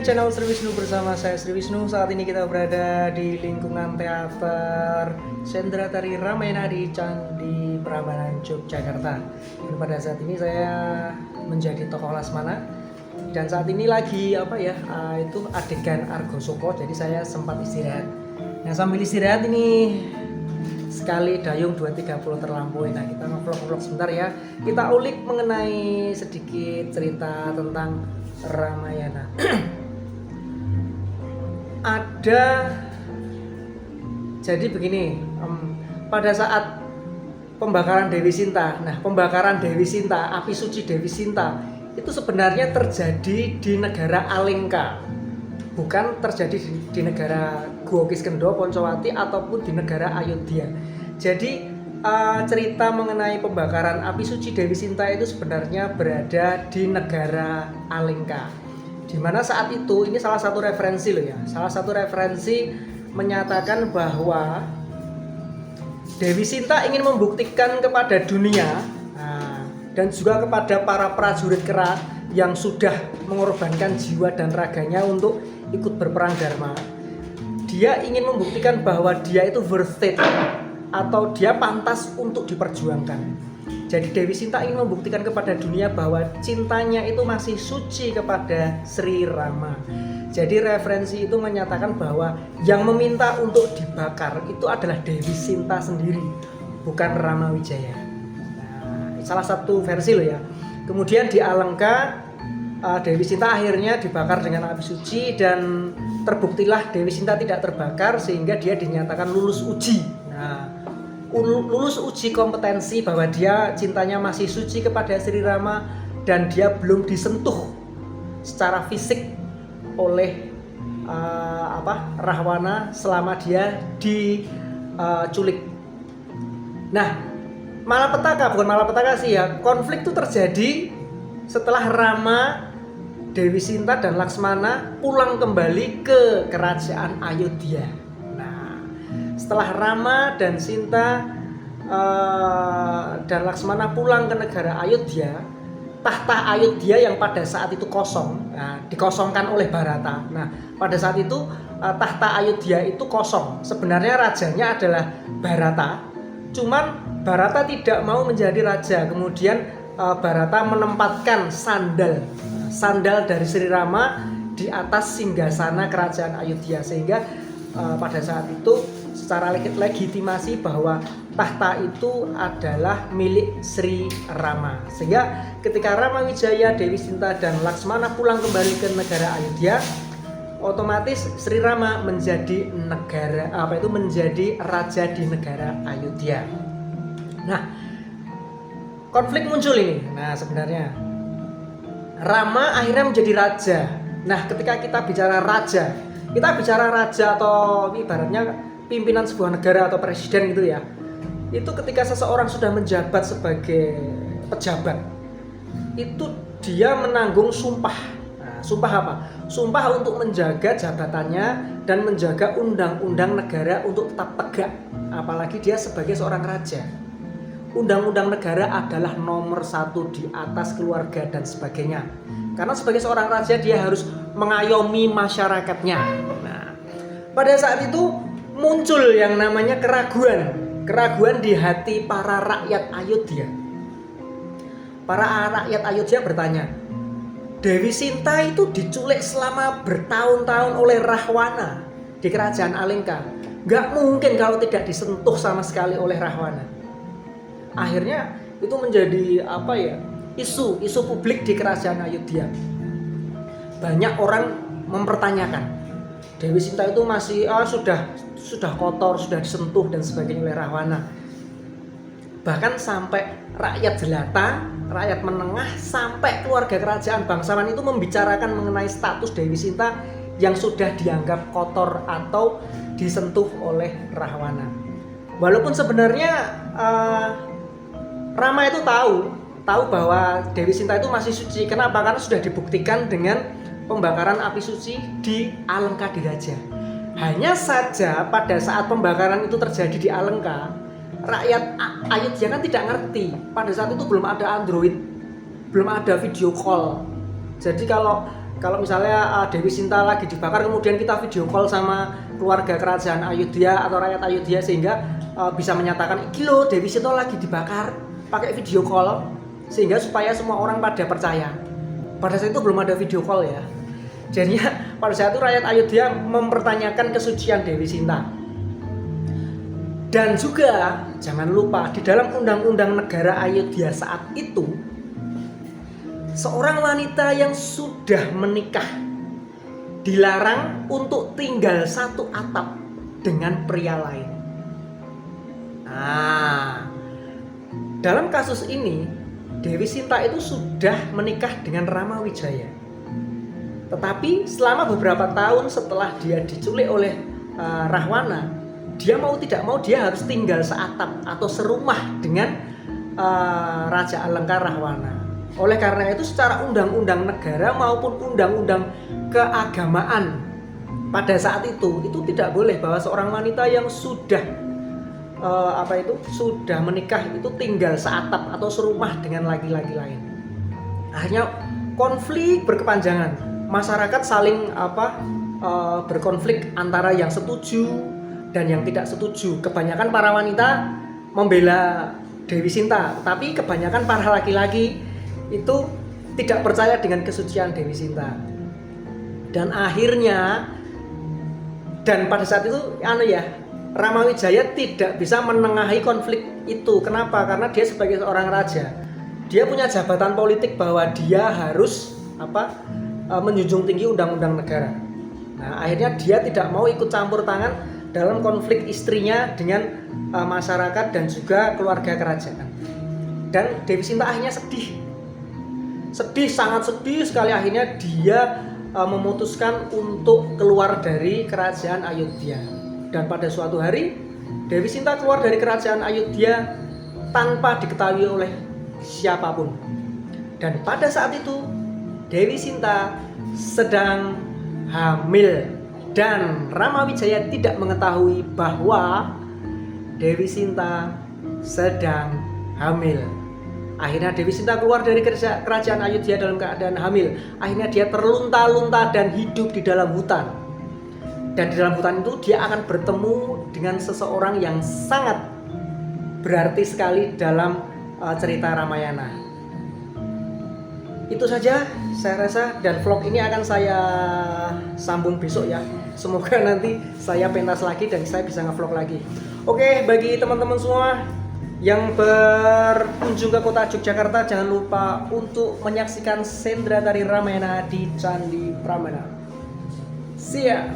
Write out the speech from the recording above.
channel Sri Wisnu bersama saya Sri Wisnu. Saat ini kita berada di lingkungan teater Sendratari Ramayana di Candi Prambanan, Yogyakarta. Dan pada saat ini saya menjadi tokoh Lasmana. Dan saat ini lagi itu adegan Argo Soko. Jadi saya sempat istirahat. Nah sambil istirahat ini sekali dayung 2.30 terlampaui. Nah kita ngevlog sebentar ya. Kita ulik mengenai sedikit cerita tentang Ramayana. Jadi begini, pada saat pembakaran Dewi Sinta. Nah pembakaran Dewi Sinta, api suci Dewi Sinta itu sebenarnya terjadi di negara Alengka, bukan terjadi di negara Guwa Kiskendha, Poncowati ataupun di negara Ayodhya. Jadi cerita mengenai pembakaran api suci Dewi Sinta itu sebenarnya berada di negara Alengka. Dimana saat itu, ini salah satu referensi loh ya. Salah satu referensi menyatakan bahwa Dewi Sinta ingin membuktikan kepada dunia dan juga kepada para prajurit kera yang sudah mengorbankan jiwa dan raganya untuk ikut berperang Dharma. Dia ingin membuktikan bahwa dia itu worth it, atau dia pantas untuk diperjuangkan. Jadi Dewi Sinta ingin membuktikan kepada dunia bahwa cintanya itu masih suci kepada Sri Rama. Jadi referensi itu menyatakan bahwa yang meminta untuk dibakar itu adalah Dewi Sinta sendiri, bukan Rama Wijaya. Nah, salah satu versi loh ya. Kemudian di Alengka, Dewi Sinta akhirnya dibakar dengan api suci dan terbuktilah Dewi Sinta tidak terbakar sehingga dia dinyatakan lulus uji. Nah, lulus uji kompetensi bahwa dia cintanya masih suci kepada Sri Rama dan dia belum disentuh secara fisik oleh Rahwana selama dia diculik. Nah, malapetaka sih ya. Konflik itu terjadi setelah Rama, Dewi Sinta dan Laksmana pulang kembali ke kerajaan Ayodhya. Setelah Rama dan Sinta dan Laksmana pulang ke negara Ayodhya, tahta Ayodhya yang pada saat itu kosong, dikosongkan oleh Bharata. Nah, pada saat itu tahta Ayodhya itu kosong. Sebenarnya rajanya adalah Bharata, cuman Bharata tidak mau menjadi raja. Kemudian Bharata menempatkan sandal dari Sri Rama di atas singgasana kerajaan Ayodhya, sehingga pada saat itu secara legitimasi bahwa tahta itu adalah milik Sri Rama. Sehingga ketika Rama Wijaya, Dewi Sinta dan Laksmana pulang kembali ke negara Ayodhya, otomatis Sri Rama menjadi menjadi raja di negara Ayodhya. Nah, konflik muncul ini. Nah, sebenarnya Rama akhirnya menjadi raja. Nah, ketika kita bicara raja atau ibaratnya pimpinan sebuah negara atau presiden gitu ya. Itu ketika seseorang sudah menjabat sebagai pejabat, itu dia menanggung sumpah. Nah, sumpah apa? Sumpah untuk menjaga jabatannya dan menjaga undang-undang negara untuk tetap tegak. Apalagi dia sebagai seorang raja. Undang-undang negara adalah nomor satu di atas keluarga dan sebagainya. Karena sebagai seorang raja dia harus mengayomi masyarakatnya. Nah, pada saat itu muncul yang namanya keraguan di hati para rakyat Ayodhya. Para rakyat Ayodhya bertanya, Dewi Sinta itu diculik selama bertahun-tahun oleh Rahwana di kerajaan Alengka. Gak mungkin kalau tidak disentuh sama sekali oleh Rahwana. Akhirnya itu menjadi isu publik di kerajaan Ayodhya. Banyak orang mempertanyakan, Dewi Sinta itu masih sudah kotor, sudah disentuh dan sebagainya oleh Rahwana. Bahkan sampai rakyat jelata, rakyat menengah, sampai keluarga kerajaan bangsawan itu membicarakan mengenai status Dewi Sinta yang sudah dianggap kotor atau disentuh oleh Rahwana. Walaupun sebenarnya Rama itu tahu bahwa Dewi Sinta itu masih suci. Kenapa? Karena sudah dibuktikan dengan pembakaran api suci di Alengka Diraja. Hanya saja pada saat pembakaran itu terjadi di Alengka, rakyat Ayodhya kan tidak ngerti. Pada saat itu belum ada Android, belum ada video call. Jadi kalau kalau misalnya Dewi Sinta lagi dibakar, kemudian kita video call sama keluarga kerajaan Ayodhya atau rakyat Ayodhya, sehingga bisa menyatakan iki loh Dewi Sinta lagi dibakar, pakai video call, sehingga supaya semua orang pada percaya. Pada saat itu belum ada video call ya. Jadinya pada saat itu rakyat Ayodhya mempertanyakan kesucian Dewi Sinta. Dan juga jangan lupa di dalam undang-undang negara Ayodhya saat itu, seorang wanita yang sudah menikah dilarang untuk tinggal satu atap dengan pria lain. Nah, dalam kasus ini Dewi Sinta itu sudah menikah dengan Rama Wijaya. Tetapi selama beberapa tahun setelah dia diculik oleh Rahwana, dia mau tidak mau dia harus tinggal seatap atau serumah dengan Raja Alengka Rahwana. Oleh karena itu secara undang-undang negara maupun undang-undang keagamaan pada saat itu tidak boleh bahwa seorang wanita yang sudah sudah menikah itu tinggal seatap atau serumah dengan laki-laki lain. Akhirnya konflik berkepanjangan, masyarakat saling berkonflik antara yang setuju dan yang tidak setuju. Kebanyakan para wanita membela Dewi Sinta, tapi kebanyakan para laki-laki itu tidak percaya dengan kesucian Dewi Sinta. Dan akhirnya, dan pada saat itu Rama Wijaya tidak bisa menengahi konflik itu. Kenapa? Karena dia sebagai seorang raja, dia punya jabatan politik bahwa dia harus menjunjung tinggi undang-undang negara. Nah, akhirnya dia tidak mau ikut campur tangan dalam konflik istrinya dengan masyarakat dan juga keluarga kerajaan. Dan Dewi Sinta akhirnya sangat sedih sekali. Akhirnya dia memutuskan untuk keluar dari kerajaan Ayodhya. Dan pada suatu hari Dewi Sinta keluar dari kerajaan Ayodhya tanpa diketahui oleh siapapun. Dan pada saat itu Dewi Sinta sedang hamil dan Rama Wijaya tidak mengetahui bahwa Dewi Sinta sedang hamil. Akhirnya Dewi Sinta keluar dari kerajaan Ayodhya dalam keadaan hamil. Akhirnya dia terlunta-lunta dan hidup di dalam hutan. Dan di dalam hutan itu dia akan bertemu dengan seseorang yang sangat berarti sekali dalam cerita Ramayana. Itu saja saya rasa, dan vlog ini akan saya sambung besok ya. Semoga nanti saya pentas lagi dan saya bisa ngevlog lagi. Oke, bagi teman-teman semua yang berkunjung ke kota Yogyakarta, jangan lupa untuk menyaksikan Sendra Tari Ramayana di Candi Pramana. See ya.